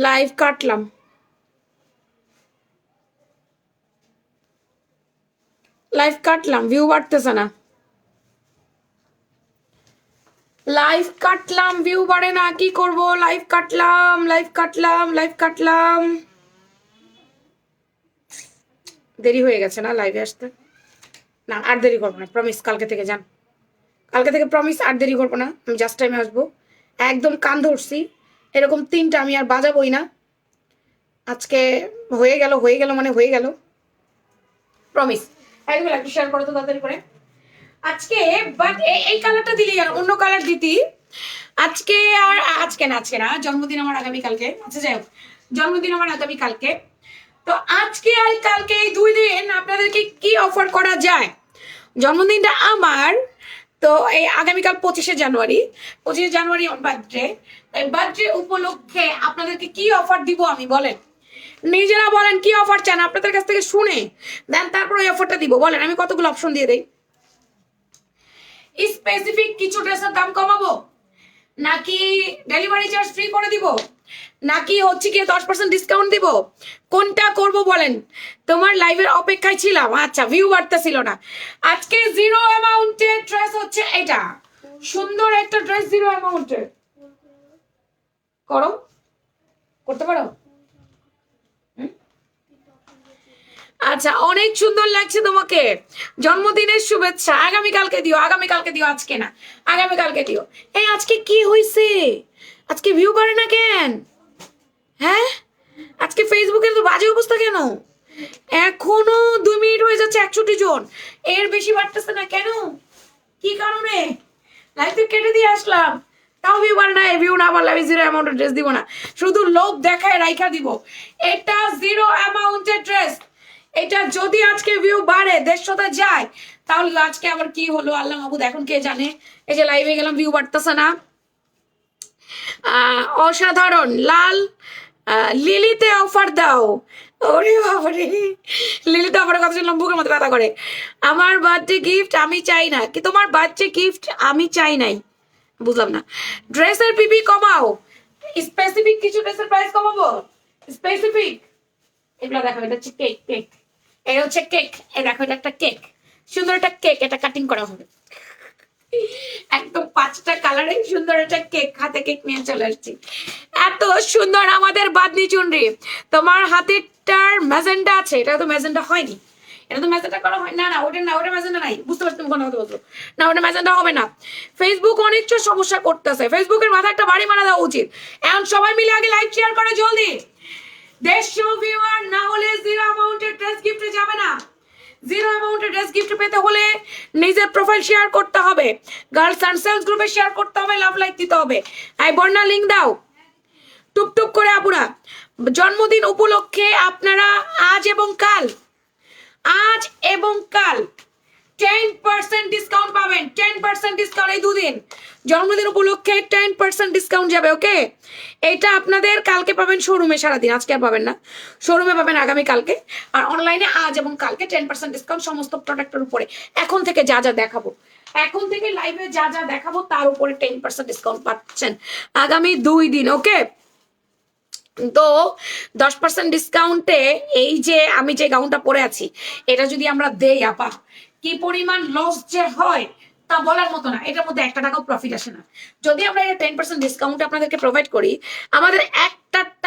Live কাটলাম, view বাড়তেছে না। লাইভ কাটলাম, ভিউ বাড়ে না, কি করব? লাইভ কাটলাম। দেরি হয়ে গেছে না লাইভে আসতে? না, আর দেরি করবো না, প্রমিস। কালকে থেকে যান, কালকে থেকে প্রমিস, আর দেরি করবো না। আমি জাস্ট টাইমে আসবো, একদম কান ধরছি। এরকম 3টা আমি আর বাজাবোই না। আজকে হয়ে গেল মানে হয়ে গেল, প্রমিস। একদম একটু শেয়ার করো তো তাড়াতাড়ি করে আজকে। বাট এই কালারটা দিলি আর অন্য কালার দিতি আজকে। আর আজকে না, জন্মদিন আমার আগামী কালকে। আচ্ছা যাই হোক, জন্মদিন আমার আগামী কালকে। তো আজকে আর কালকে এই 2 দিন আপনাদেরকে কি অফার করা যায়? জন্মদিনটা আমার, তো এই আগামীকাল 25শে জানুয়ারি, আমার বার্থডে। এই বার্থডে উপলক্ষে আপনাদেরকে কি অফার দিব আমি, বলেন? নিজেরা বলেন কি অফার চান, আপনাদের কাছ থেকে শুনে দেন তারপর ওই অফারটা দিব। বলেন, আমি কতগুলো অপশন দিয়ে দেই। স্পেসিফিক কিছু ড্রেসের দাম কমাবো, নাকি ডেলিভারি চার্জ ফ্রি করে দিব, নাকি হচ্ছে কি 10% ডিসকাউন্ট দিব? কোনটা করব বলেন? তোমার লাইভের অপেক্ষায় ছিলাম। আচ্ছা, ভিউ বাড়তেছিল না। আজকে জিরো অ্যামাউন্টের ড্রেস হচ্ছে এটা, সুন্দর একটা ড্রেস, জিরো অ্যামাউন্টের। করো, করতে পারো? আচ্ছা, অনেক সুন্দর লাগছে তোমাকে, জন্মদিনের শুভেচ্ছা। আগামীকালকে দিও, আজকে না, আগামীকালকে দিও। এই আজকে কি হয়েছে? আজকে ভিউ বাড়ে না কেন? হ্যাঁ, আজকে ফেসবুকের তো বাজে অবস্থা কেন? এখনো 2 মিনিট হয়ে যাচ্ছে, 61 জন, এর বেশি বাড়তেছে না কেন? কি কারণে? লাইভ কেটে দিয়ে আসলাম, তাও ভিউ বাড়ে না। ভিউ না বাড়লে আমি জিরো অ্যামাউন্টের ড্রেস দিব না, শুধু লোভ দেখায় রাইখা দিব। এটা জিরো অ্যামাউন্টের ড্রেস। এটা যদি আজকে ভিউ বাড়ে, 150টা যায়, তাহলে আজকে আবার কি হলো আল্লাহ মাহবুদ এখন কে জানে। এই যে লাইভে গেলাম, ভিউ বাড়তেছে না। অসাধারণ লাল, লিলিতে অফার দাও। ওরে বাবারে, লিলিতে অফারের কথা শুনলাম বুকের মধ্যে ব্যথা করে। আমার বার্থডে গিফট আমি চাই না কি? তোমার বার্থডে গিফট আমি চাই নাই, বুঝলাম না। ড্রেসের পিপি কমাও, স্পেসিফিক কিছু ড্রেসের প্রাইস কমাবো, স্পেসিফিক। এগুলো দেখো, এটা হচ্ছে কেক, এটা হচ্ছে কেক। এই দেখো, এটা একটা কেক, সুন্দর একটা কেক, এটা কাটিং করা হবে একদম 5টা কালারে সুন্দর একটা কেক। হাতে কেক নিয়ে চলে আসছি, এত সুন্দর আমাদের বাদনি চুনরি। তোমার হাতেরটার ম্যাজেন্ডা আছে, এটা তো ম্যাজেন্ডা হয়নি, এটা তো ম্যাজেন্ডা করা হয় না। না ওটা না, ওটা ম্যাজেন্ডা নাই, বুঝতে পারছি তুমি কোন কথা বলছো। না, ওটা ম্যাজেন্ডা হবে না। ফেসবুক অনেক সমস্যা করতেছে, ফেসবুকের মাথা একটা বাড়ি মারা দেওয়া উচিত। এখন সবাই মিলে আগে লাইক শেয়ার করে জলদি। 150 ভিউয়ার না হলে জিরো অ্যামাউন্টের ড্রেস গিফটে যাবে না। জিরো অ্যামাউন্টের ড্রেস গিফট পেতে হলে নিজের প্রোফাইল শেয়ার করতে হবে, গার্লস অ্যান্ড সেলস গ্রুপে শেয়ার করতে হবে, লাভ লাইক দিতে হবে। আই বর্ণা লিঙ্ক দাও টুপটুপ করে আপুরা। জন্মদিন উপলক্ষে আপনারা আজ এবং কাল 10% ডিসকাউন্ট পাবেন। 10% ডিসকাউন্ট এই 2 দিন, জন্মদিন উপলক্ষে 10% ডিসকাউন্ট যাবে। ওকে, এটা আপনাদের কালকে পাবেন শোরুমে সারাদিন, আজকে আর পাবেন না। শোরুমে পাবেন আগামী কালকে, আর অনলাইনে আজ এবং কালকে 10% ডিসকাউন্ট সমস্ত প্রোডাক্টের উপরে। এখন থেকে যা যা দেখাবো, এখন থেকে লাইভে যা যা দেখাবো তার উপরে 10% ডিসকাউন্ট পাচ্ছেন আগামী 2 দিন। ওকে, তো 10% ডিসকাউন্টে এই যে আমি যে গাউনটা পরে আছি, এটা যদি আমরা দেই আপা, কি পরিমাণ লস যে হয় তা বলার মতো না। এটার মধ্যে 1 টাকাও প্রফিট আসে না। যদি আমরা এটা 10% ডিসকাউন্ট আপনাদেরকে প্রোভাইড করি, আমাদের 1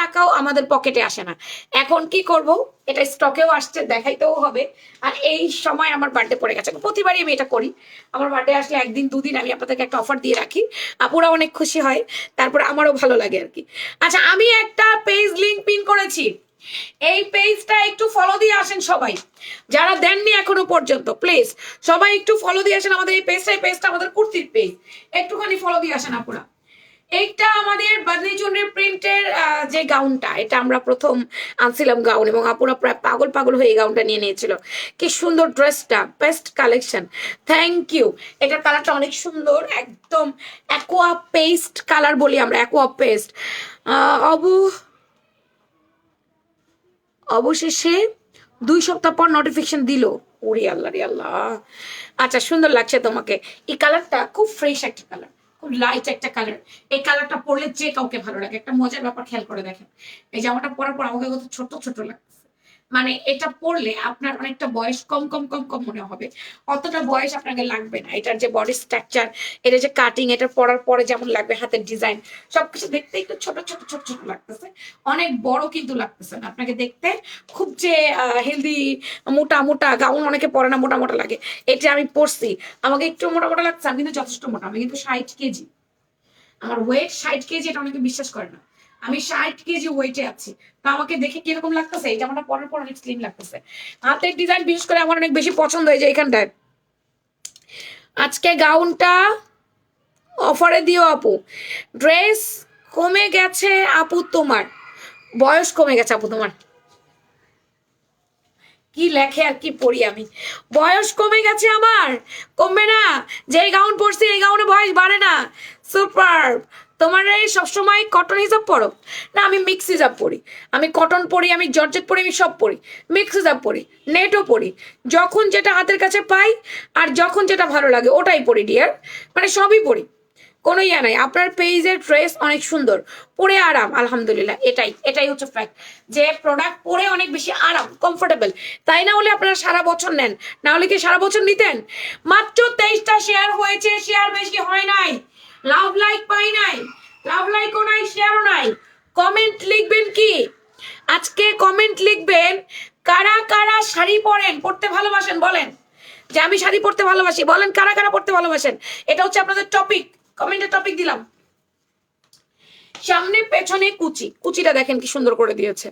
টাকাও আমাদের পকেটে আসে না। এখন কি করব, এটা স্টকেও আসছে, দেখাইতেও হবে। আর এই সময় আমার বার্থডে পড়ে গেছে, প্রতিবারই আমি এটা করি। আমার বার্থডে আসলে 1 দিন 2 দিন আমি আপনাদেরকে একটা অফার দিয়ে রাখি, আপুরা অনেক খুশি হয়, তারপর আমারও ভালো লাগে আর কি। আচ্ছা, আমি একটা পেজ লিংক পিন করেছি, এই পেজটা একটু ফলো দিয়ে আসেন সবাই, যারা দেননি এখনো পর্যন্ত প্লিজ সবাই একটু ফলো দিয়ে আসেন আমাদের এই পেজটা। এই পেজটা আমাদের কুর্তির পেজ, একটুখানি ফলো দিয়ে আসেন আপুরা। এইটা আমাদের বাদনি চুনরির প্রিন্টের যে গাউনটা, এটা আমরা প্রথম আনছিলাম গাউন, এবং আপুরা প্রায় পাগল হয়ে এই গাউনটা নিয়ে নিয়েছিল। কি সুন্দর ড্রেসটা, বেস্ট কালেকশন, থ্যাংক ইউ। এটার কালারটা অনেক সুন্দর, একদম অ্যাকোয়া পেস্ট কালার বলি আমরা, অ্যাকোয়া পেস্ট। অবশেষে 2 সপ্তাহ পর নোটিফিকেশন দিল। ওরে আল্লাহ রে আল্লাহ। আচ্ছা, সুন্দর লাগছে তোমাকে, এই কালারটা খুব ফ্রেশ একটা কালার, খুব লাইট একটা কালার। এই কালারটা পরলে যে কাউকে ভালো লাগে। একটা মজার ব্যাপার খেয়াল করে দেখেন, এই জামাটা পরার পর আমাকে কত ছোট ছোট লাগছে। মানে এটা পরলে আপনার অনেকটা বয়স কম কম কম কম মনে হবে, অতটা বয়স আপনাকে লাগবে না। এটার যে বডি স্ট্রাকচার, এটা যে কাটিং, এটা পরার পরে যেমন লাগবে, হাতের ডিজাইন সবকিছু দেখতে একটু ছোট ছোট ছোট ছোট লাগতেছে, অনেক বড় কিন্তু লাগতেছে না আপনাকে দেখতে। খুব যে হেলদি মোটা মোটা গাউন অনেকে পরে না, মোটা মোটা লাগে। এটা আমি পরছি, আমাকে একটু মোটা মোটা লাগছে, আমি কিন্তু যথেষ্ট মোটা। আমি কিন্তু 60 কেজি, আমার ওয়েট 60 কেজি। এটা অনেকে বিশ্বাস করে না, আমি 60 কেজি ওয়েটে আছি। তো আমাকে দেখে কিরকম লাগতেছে, এই জামাটা পরার পর অনেক স্লিম লাগতেছে। হাতের ডিজাইন বিশেষ করে আমার অনেক বেশি পছন্দ হয়েছে এখানটায়। আজকে গাউনটা অফারে দিও আপু। ড্রেস কমে গেছে আপু তোমার, বয়স কমে গেছে আপু তোমার। কি লেখে আর কি পড়ি আমি, বয়স কমে গেছে আমার, কমবে না। যে গাউন পরছি এই গাউনে বয়স বাড়ে না। সুপার। তোমার এই সবসময় কটন হিসাব পরো না? আমি মিক্স হিসাব পরি, আমি কটন পরি, আমি জর্জেট পরি, আমি সব পরি, মিক্স হিসাব পরি, নেটও পরি। যখন যেটা হাতের কাছে পাই আর যখন যেটা ভালো লাগে ওটাই পরি ডিয়ার, মানে সবই পরি, কোনো ইয়া নাই। আপনার পেজের ড্রেস অনেক সুন্দর, পরে আরাম, আলহামদুলিল্লাহ। এটাই এটাই হচ্ছে ফ্যাক্ট, যে প্রোডাক্ট পরে অনেক বেশি আরাম, কমফোর্টেবল। তাই না হলে আপনারা সারা বছর নেন, না হলে কি সারা বছর নিতেন? মাত্র 23টা শেয়ার হয়েছে, শেয়ার বেশি হয় নাই, লাভ লাইক পাই নাই, লাভ লাইকও নাই, শেয়ারও নাই। কমেন্ট লিখবেন কি আজকে? কমেন্ট লিখবেন কারা কারা শাড়ি পরেন, পড়তে ভালোবাসেন, বলেন যে আমি শাড়ি পরতে ভালোবাসি। বলেন কারা কারা পড়তে ভালোবাসেন, এটা হচ্ছে আপনাদের টপিক। কমেন্টে টপিক দিলাম। সামনে পেছনে কুচি, কুচিটা দেখেন কি সুন্দর করে দিয়েছে,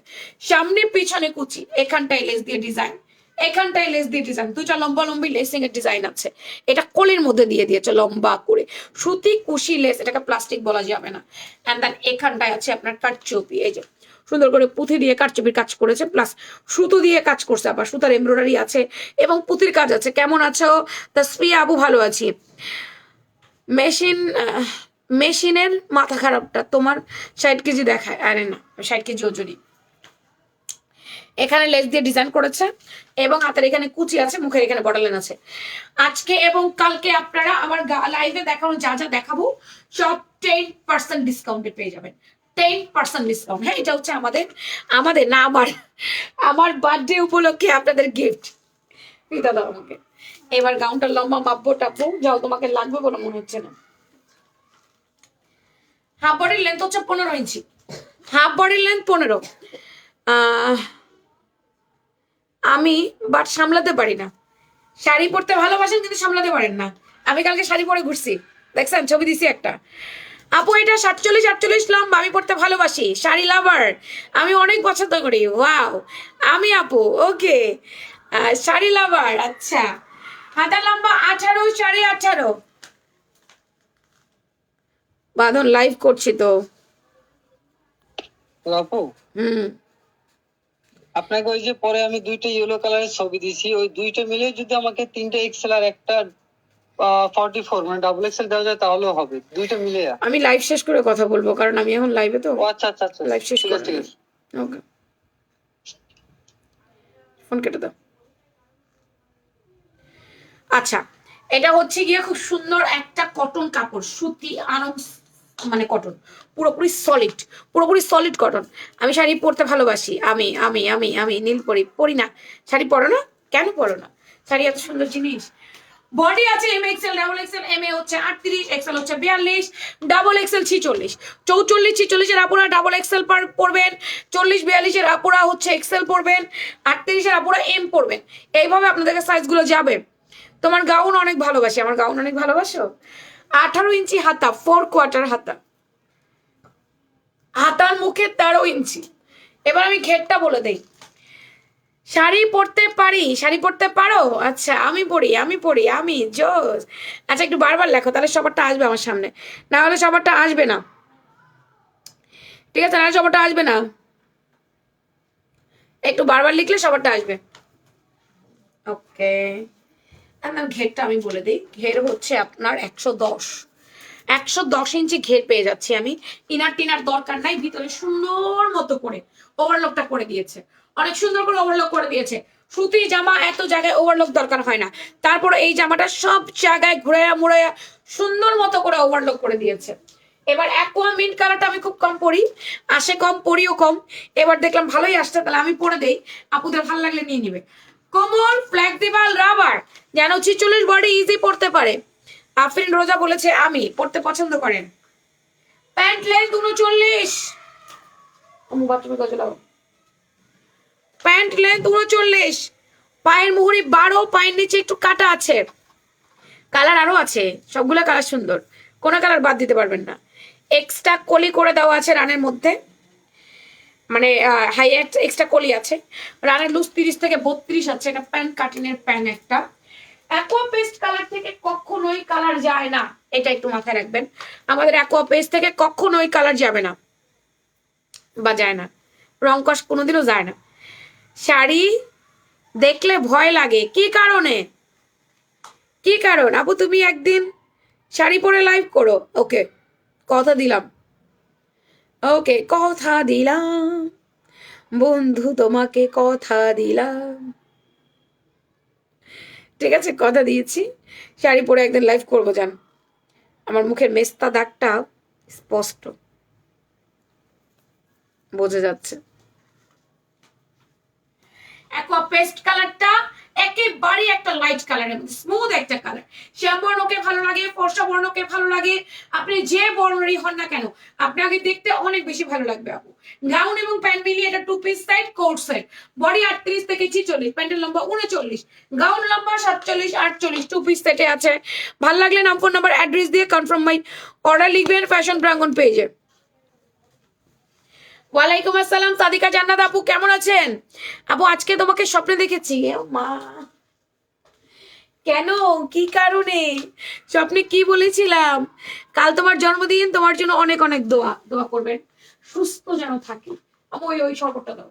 সামনে পিছনে কুচি, এখানটায় লেস দিয়ে ডিজাইন, এখানটায় লেস দিয়ে ডিজাইন, দুইটা লম্বা লম্বি লেসিং এর ডিজাইন আছে। এটা কোলের মধ্যে দিয়ে দিয়েছে লম্বা করে, সুতি কুশি লেস, এটাকে প্লাস্টিক বলা যাবে না। এন্ড দেন এখানটায় আছে আপনার কাটচুপি, এই যে সুন্দর করে পুঁথি দিয়ে কাটচুপির কাজ করেছে, প্লাস সুতো দিয়ে কাজ করছে, আবার সুতার এমব্রয়ডারি আছে এবং পুঁথির কাজ আছে। কেমন আছো তাসফিয়া আপু? ভালো আছি। মেশিন মেশিনের মাথা খারাপটা তোমার 60 কেজি দেখায়, আরে না 60 কেজি ওজনই। এখানে লেস দিয়ে ডিজাইন করেছে এবং হাতের এখানে কুচি আছে, মুখের এখানে বটলেন আছে। আজকে এবং কালকে আপনারা আমার লাইভে দেখানো যা যা দেখাবো সব 10% ডিসকাউন্টে পেয়ে যাবেন, 10% ডিসকাউন্ট। হ্যাঁ, এটা হচ্ছে আমাদের আমাদের না আমার বার্থডে উপলক্ষে আপনাদের গিফট। দাদা আমাকে এবার গাউনটা লম্বা মাপবো টাপবো, যাও তোমাকে লাগবে বলে মনে হচ্ছে না। হাফ বডির লেন্থ হচ্ছে 15 ইঞ্চি, হাফ বডির লেন্থ 15। আমি বাট সামলাতে পারি না। শাড়ি পরতে ভালোবাসেন কিন্তু সামলাতে পারেন না। আমি কালকে শাড়ি পরে ঘুরছি, দেখছেন, ছবি দিছি একটা। আপু এটা 47 লম্বা, আমি পরতে ভালোবাসি, শাড়ি লাভার, আমি অনেক পছন্দ করি। ওয়াও, আমি আপু ওকে শাড়ি লাভার। আচ্ছা, হাতা লম্বা 18, 18.5। বাঁধন লাইভ করছি তো আপু। আপনাকে ওই যে পরে আমি দুইটা ইয়েলো কালারের ছবি দিয়েছি, ওই দুইটা মিলে যদি আমাকে 3টা এক্সেল আর একটা 44 মানে ডাবল এক্সেল দেওয়া যায় তাহলেও হবে, দুইটা মিলে। আমি লাইভ শেষ করে কথা বলবো, কারণ আমি এখন লাইভে তো। আচ্ছা আচ্ছা আচ্ছা, লাইভ শেষ ঠিক করে। আছে ঠিক আছে, ওকে, ফোন কেটে দাও। আচ্ছা, এটা হচ্ছে গিয়ে খুব সুন্দর একটা কটন কাপড়, সুতি আরাম, মানে কটন, পুরোপুরি সলিড, পুরোপুরি সলিড কটন। আমি শাড়ি পরতে ভালোবাসি, আমি আমি আমি আমি নীল পরি, পরি না। শাড়ি পরো না কেন? পরো না, শাড়ি এত সুন্দর জিনিস। বডি আছে M XL, double XL, M এ হচ্ছে 38, এক্সেল হচ্ছে 42, ডাবল এক্সেল 46, 44, 46 এর আপুরা ডাবল এক্সেল পরবেন, 40, 42 এর আপুরা হচ্ছে এক্সেল পরবেন, 38 এর আপুরা এম পরবেন। এইভাবে আপনাদেরকে সাইজগুলো যাবে। তোমার গাউন অনেক ভালোবাসি, আমার গাউন অনেক ভালোবাসো। 18 ইঞ্চি হাতা, 4/4 হাতা, হাতার মুখে 13 ইঞ্চি। এবার আমি ঘেরটা বলে দেই। শাড়ি পরতে পারি, শাড়ি পরতে পারো? আচ্ছা, আমি পরি, আমি পরি, আমি জোস। আচ্ছা, একটু বারবার লেখো, তাহলে সবারটা আসবে আমার সামনে, না হলে সবারটা আসবে না। ঠিক আছে, না সবারটা আসবে না, একটু বারবার লিখলে সবারটা আসবে। ওকে, ঘেরটা আমি বলে দিই। ঘের হচ্ছে আপনার 110 ইঞ্চি ঘের পেয়ে যাচ্ছি আমি। ইনার টিনার দরকার নাই, ভিতরে সুন্দর মতো করে ওভারলকটা করে দিয়েছে, অনেক সুন্দর করে ওভারলক করে দিয়েছে। সুতি জামা এত জায়গায় ওভারলক দরকার হয় না, তারপর এই জামাটা সব জায়গায় ঘুরাইয়া মুড়াইয়া সুন্দর মতো করে ওভারলক করে দিয়েছে। এবার অ্যাকোয়া মিন্ট কালারটা আমি খুব কম পরি, আসে কম, পরিও কম। এবার দেখলাম ভালোই আসছে, তাহলে আমি পরে দেই, আপুদের ভালো লাগলে নিয়ে নিবে। কোমল ফ্লেক্সিবল রাবার, যেন 46 বডি ইজি পড়তে পারে। আফরিন রোজা বলেছে আমি পড়তে পছন্দ করেন। প্যান্ট লেন্থ 39, বাথরুমে কাজে লাগাও। প্যান্ট লেন্থ 39, পায়ের মুহুরি 12, পায়ের নিচে একটু কাটা আছে। কালার আরো আছে, সবগুলো কালার সুন্দর, কোনো কালার বাদ দিতে পারবেন না। এক্সট্রা কলি করে দেওয়া আছে রানের মধ্যে, মানে হাই এক্সট্রা কলি আছে। রানের লুজ 30 থেকে 32 আছে। এটা প্যান্ট কাটিনের প্যান্ট একটা। অ্যাকোয়া পেস্ট কালার থেকে কখনোই কালার যায় না, এটা একটু মাথায় রাখবেন। আমাদের অ্যাকোয়া পেস্ট থেকে কখনোই কালার যাবে না বা যায় না, রং কস কোনোদিনও যায় না। শাড়ি দেখলে ভয় লাগে, কি কারণে? কি কারণ? আপু তুমি একদিন শাড়ি পরে লাইভ করো। ওকে, কথা দিলাম। ওকে, কথা দিলাম বন্ধু, তোমাকে কথা দিলাম। ঠিক আছে, কথা দিয়েছি, শাড়ি পরে একদিন লাইভ করবো। জান, আমার মুখের মেস্তা দাগটা স্পষ্ট বোঝা যাচ্ছে। অ্যাকোয়া পেস্ট কালারটা একেবারে একটা লাইট কালারের মধ্যে, স্মুথ একটা কালার। শ্যাম বর্ণকে ভালো লাগে, ফর্সা বর্ণকে ভালো লাগে, আপনি যে বর্ণেরই হন না কেন আপনাকে দেখতে অনেক বেশি ভালো লাগবে আপু। গাউন এবং প্যান্ট মিলিয়ে এটা 2 piece set, coat set. Body 38 থেকে 46, প্যান্টের লম্বা 39, গাউন লম্বা 47 48, 2 পিস সেটে আছে। ভালো লাগলে নাম, ফোন নাম্বার, অ্যাড্রেস দিয়ে কনফার্ম মাই অর্ডার লিখবেন ফ্যাশন প্রাঙ্গণ পেজে। ওয়ালাইকুম আসসালাম সাদিকা জান্নাত আপু, কেমন আছেন? আপু আজকে তোমাকে স্বপ্নে দেখেছি। ও মা, কেন, কি কারণে? স্বপ্নে কি বলেছিলাম? কাল তোমার জন্মদিন, তোমার জন্য অনেক অনেক দোয়া, দোয়া করবেন সুস্থ যেন থাকি। আপু ওই শরবতটা দাও।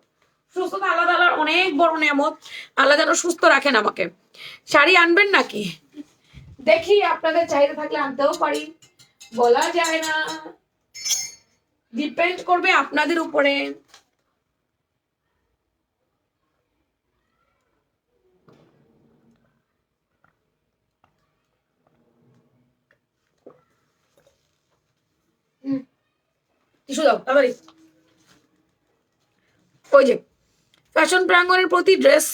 সুস্থতা আল্লাহ তাআলার অনেক বড় নিয়ামত, আল্লাহ যেন সুস্থ রাখেন আমাকে। শাড়ি আনবেন নাকি? দেখি, আপনাদের চাহিদা থাকলে আনতেও পারি, বলা যায় না, ডিপেন্ড করবে আপনাদের উপরে। টিস্যু দাও তাড়াতাড়ি। ওই যে ফ্যাশন প্রাঙ্গণের প্রতি ড্রেস,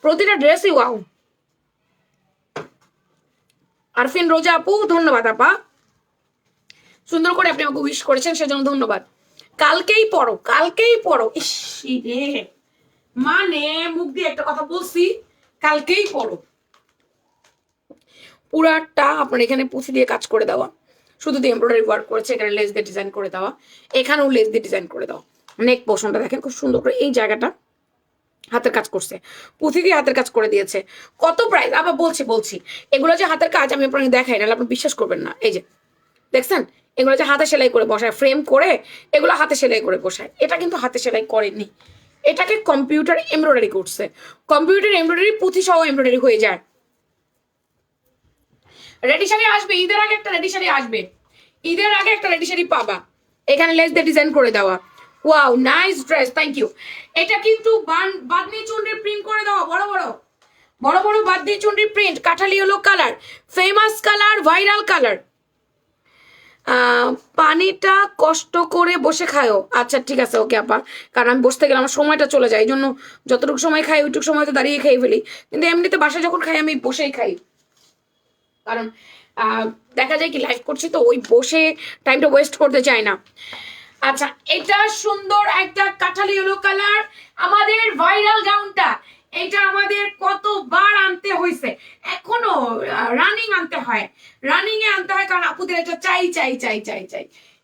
প্রতিটা ড্রেসই ওয়াও। আরফিন রোজা আপু ধন্যবাদ আপা, সুন্দর করে আপনি আমাকে উইশ করেছেন, সেজন্য ধন্যবাদ। কালকেই পড়ো, কালকেই পড়ো। ইস রে, মানে মুখ দিয়ে একটা কথা বলছি, কালকেই পড়ো। পুরাটা আপনার এখানে পুঁথি দিয়ে কাজ করে দেওয়া, শুধু দিয়ে এমব্রয়ডারি ওয়ার্ক করেছে, এখানে লেস দিয়ে ডিজাইন করে দেওয়া, এখানেও লেস দিয়ে ডিজাইন করে দেওয়া। নেক পোর্শনটা দেখেন খুব সুন্দর করে, এই জায়গাটা হাতের কাজ করছে, পুঁথি দিয়ে হাতের কাজ করে দিয়েছে। কত প্রাইস? আবার বলছি এগুলো যে হাতের কাজ, আমি আপনাকে দেখাই, নাহলে আপনি বিশ্বাস করবেন না। এই যে দেখছেন, এগুলো যে হাতে সেলাই করে বসায়, ফ্রেম করে এগুলো হাতে সেলাই করে বসায়। এটা কিন্তু হাতে সেলাই করেনি, এটাকে কম্পিউটার এমব্রয়ডারি করছে। কম্পিউটার এমব্রয়ডারি পুঁথি সহ এমব্রয়ডারি হয়ে যায়। রেডি শাড়ি আসবে, ঈদের আগে একটা রেডি শাড়ি আসবে, ঈদের আগে একটা রেডি শাড়ি পাবা, এখানে লেস দিয়ে ডিজাইন করে দেওয়া। Wow, nice dress, thank you. এটা কিন্তু বাদনি চুনরি প্রিন্ট করে দেওয়া, বড় বড় বাদনি চুনরি প্রিন্ট, কাঠালি হলো colour, famous colour, viral colour. পানিটা কষ্ট করে বসে খায়ও। আচ্ছা ঠিক আছে, ওকে আপা, কারণ আমি বসতে গেলে আমার সময়টা চলে যায়, এই জন্য যতটুকু সময় খাই ওইটুকু সময় তো দাঁড়িয়ে খেয়ে ফেলি, কিন্তু এমনিতে বাসায় যখন খাই আমি বসেই খাই, কারণ দেখা যায় কি লাইভ করছি তো ওই বসে টাইমটা ওয়েস্ট করতে চাই না। আচ্ছা, এটা সুন্দর একটা কাঠালি ইয়েলো কালার, আমাদের ভাইরাল গাউনটা, এটা আমাদের কতবার আনতে হয়েছে, এখনো রানিং আনতে হয়, রানিং এ আনতে হয়, কারণ আপুদের এটা চাই,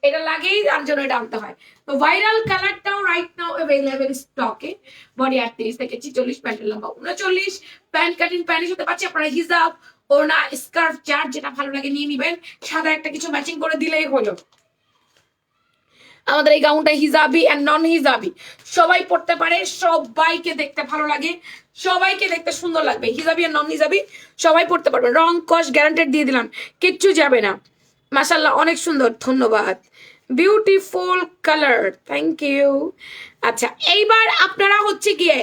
এটা লাগেই, তার জন্য এটা আনতে হয়। তো ভাইরাল কালারটাও রাইট নাও অ্যাভেলেবেল স্টকে। বডি 38 থেকে 46, প্যান্টের লম্বা 39, প্যান্ট কাটিং প্যান্টের সাথে পাচ্ছি আপনারা হিজাব, ওড়না, স্কার্ফ, যার যেটা ভালো লাগে নিয়ে নিবেন, সাদা একটা কিছু ম্যাচিং করে দিলেই হলো। আমাদের এই গাউনটা হিজাবি এন্ড নন হিজাবি সবাই পড়তে পারে, সবাইকে দেখতে ভালো লাগে, সবাইকে দেখতে সুন্দর লাগবে। হিজাবি আর নন হিজাবি সবাই পড়তে পারবে, রং কস গ্যারান্টেড দিয়ে দিলাম, কিচ্ছু যাবে না। মাশাল্লাহ অনেক সুন্দর, ধন্যবাদ। Beautiful colour, thank you. আচ্ছা এইবার আপনারা হচ্ছে গিয়ে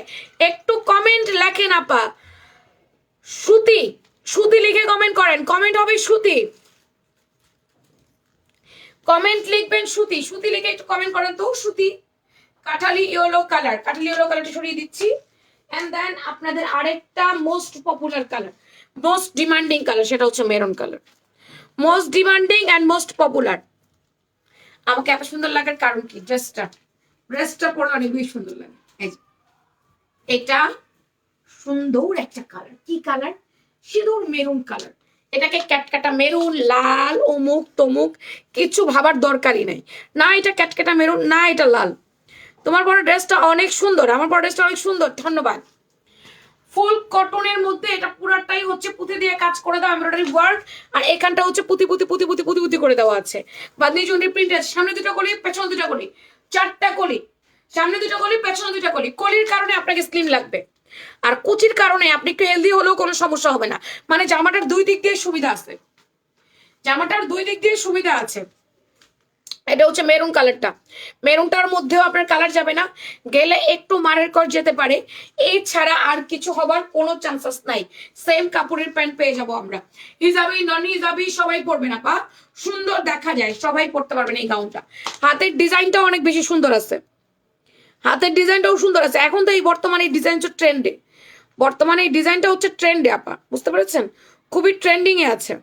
একটু কমেন্ট লেখেন আপা। সুতি, সুতি লিখে কমেন্ট করেন, কমেন্ট হবে সুতি, কমেন্ট লিখবেন সুতি, সুতি লিখে একটু কমেন্ট করেন তো সুতি। Kathali yellow colour, Kathali yellow কালারটা সরিয়ে দিচ্ছি। এন্ড দেন আপনাদের আরেকটা most popular colour, most demanding colour, সেটা হচ্ছে maroon colour. Most demanding and most popular. আমাকে এত সুন্দর লাগার কারণ কি? ড্রেসটা, ড্রেসটা পরে অনেক বেশি সুন্দর লাগে। এই যে এটা সুন্দর একটা কালার, কি কালার? সিঁদুর মেরুন কালার। এটাকে ক্যাটকাটা মেরুন, লাল, অমুক তমুক কিছু ভাবার দরকারই নাই। না এটা ক্যাটকাটা মেরুন, না এটা লাল। তোমার পরে ড্রেসটা অনেক সুন্দর, আমার পরে ড্রেসটা অনেক সুন্দর, ধন্যবাদ। ফুল কটনের মধ্যে এটা পুরাটাই হচ্ছে পুঁতি দিয়ে কাজ করে দেওয়া, এমব্রয়ডারি ওয়ার্ক। আর এখানটা হচ্ছে পুঁতি পুঁতি পুঁতি পুঁতি পুঁতি পুঁতি করে দেওয়া আছে। বাদনি চন্ডি প্রিন্ট আছে, সামনে দুটো কলি, পেছনে দুটো কলি, চারটা কলি, সামনে দুটো কলি, পেছনে দুটো কলি। কলির কারণে আপনাকে স্লিম লাগবে, আর কুচির কারণে আপনি একটু হেলদি হলেও কোনো সমস্যা হবে না। মানে জামাটার দুই দিক দিয়ে সুবিধা আছে, জামাটার দুই দিক দিয়ে সুবিধা আছে। এটা হচ্ছে মেরুন কালারটা, মেরুনটার মধ্যেও আপনার কালার যাবে না, গেলে একটু মারের কর যেতে পারে, এই ছাড়া আর কিছু হবার কোনো চান্সেস নাই। সেম কাপড়ের প্যান্ট পেয়ে যাবো আমরা, হিজাবি নন হিজাবি সবাই পরবে না পা, সুন্দর দেখা যায়, সবাই পরতে পারবেন এই গাউনটা। হাতের ডিজাইনটাও অনেক বেশি সুন্দর আছে, হাতের ডিজাইনটাও সুন্দর আছে। এখন তো এই বর্তমানে এই ডিজাইন হচ্ছে ট্রেন্ডে, বর্তমানে এই ডিজাইনটা হচ্ছে ট্রেন্ডে আপা, বুঝতে পেরেছেন? খুবই ট্রেন্ডিং এ আছে।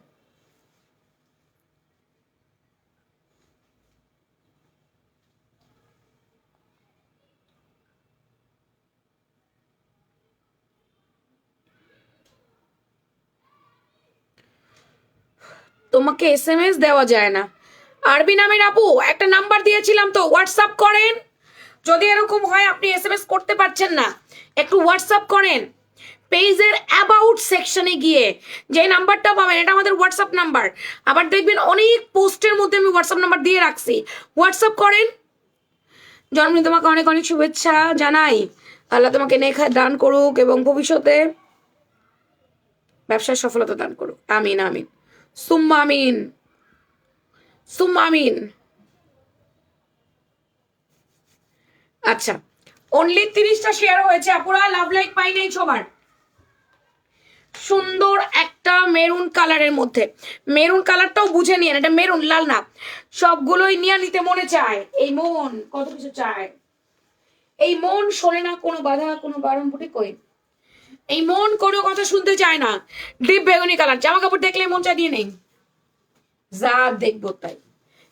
তোমাকে এসএমএস দেওয়া যায় না। আরবি নামের আপু একটা নাম্বার দিয়েছিলাম তো, হোয়াটসঅ্যাপ করেন। যদি এরকম হয় আপনি এসএমএস করতে পারছেন না, একটু হোয়াটসঅ্যাপ করেন। পেজের অ্যাবাউট সেকশনে গিয়ে যে নাম্বারটা পাবেন এটা আমাদের হোয়াটসঅ্যাপ নাম্বার। আবার দেখবেন অনেক পোস্টের মধ্যে আমি হোয়াটসঅ্যাপ নাম্বার দিয়ে রাখছি, হোয়াটসঅ্যাপ করেন। জন্মদিন তোমাকে অনেক অনেক শুভেচ্ছা জানাই, আল্লাহ তোমাকে নেখায় দান করুক এবং ভবিষ্যতে ব্যবসার সফলতা দান করুক, আমিন আমিন সুম্মা আমিন সুম্মা আমিন। আচ্ছা অনলি 30টা শেয়ার হয়েছে আপুরা, লাভ লাইক পাই নাই সবার। সুন্দর একটা মেরুন কালারের মধ্যে, মেরুন কালারটাও বুঝে নিয়ে, এটা মেরুন লাল না, সবগুলোই নিয়ে নিতে মনে চায়, এই মন কত কিছু চায়। এই মন শোনে না কোনো বাধা, কোনো বারণ বুটি কই, এই মন কোনো কথা শুনতে চায় না। ডিপ বেগুনি কালার, জামা কাপড় দেখলে মন চায় দিয়ে নেই, যা দেখবো তাই।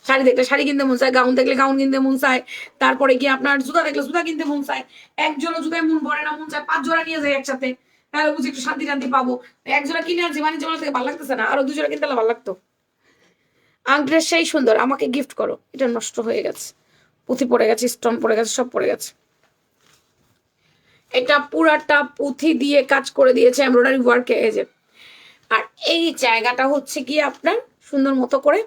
শাড়ি দেখলে শাড়ি কিনতে মন চায়, গাউন দেখলে গাউন কিনতে মন চায়, তারপরে গিয়ে আপনার জুতা দেখলে জুতা কিনতে মন চায়। এক জোড়া জুতায় মন ভরে না, মন চায় 5 জোড়া নিয়ে যায় একসাথে, তাহলে বুঝি একটু শান্তি শান্তি পাবো। এক জোড়া কিনে আনছি বাণিজ্য মেলা থেকে, ভালো লাগতেছে না, আরো 2 জোড়া কিনতে ভালো লাগতো। আংড্রেস সেই সুন্দর, আমাকে গিফট করো। এটা নষ্ট হয়ে গেছে, পুঁথি পড়ে গেছে, স্টোন পড়ে গেছে, সব পড়ে গেছে। এটা পুরাটা পুঁথি দিয়ে কাজ করে দিয়েছে, এমব্রয়ডারি ওয়ার্কে। এই যে, আর এই জায়গাটা হচ্ছে গিয়ে আপনার সুন্দর মতো করে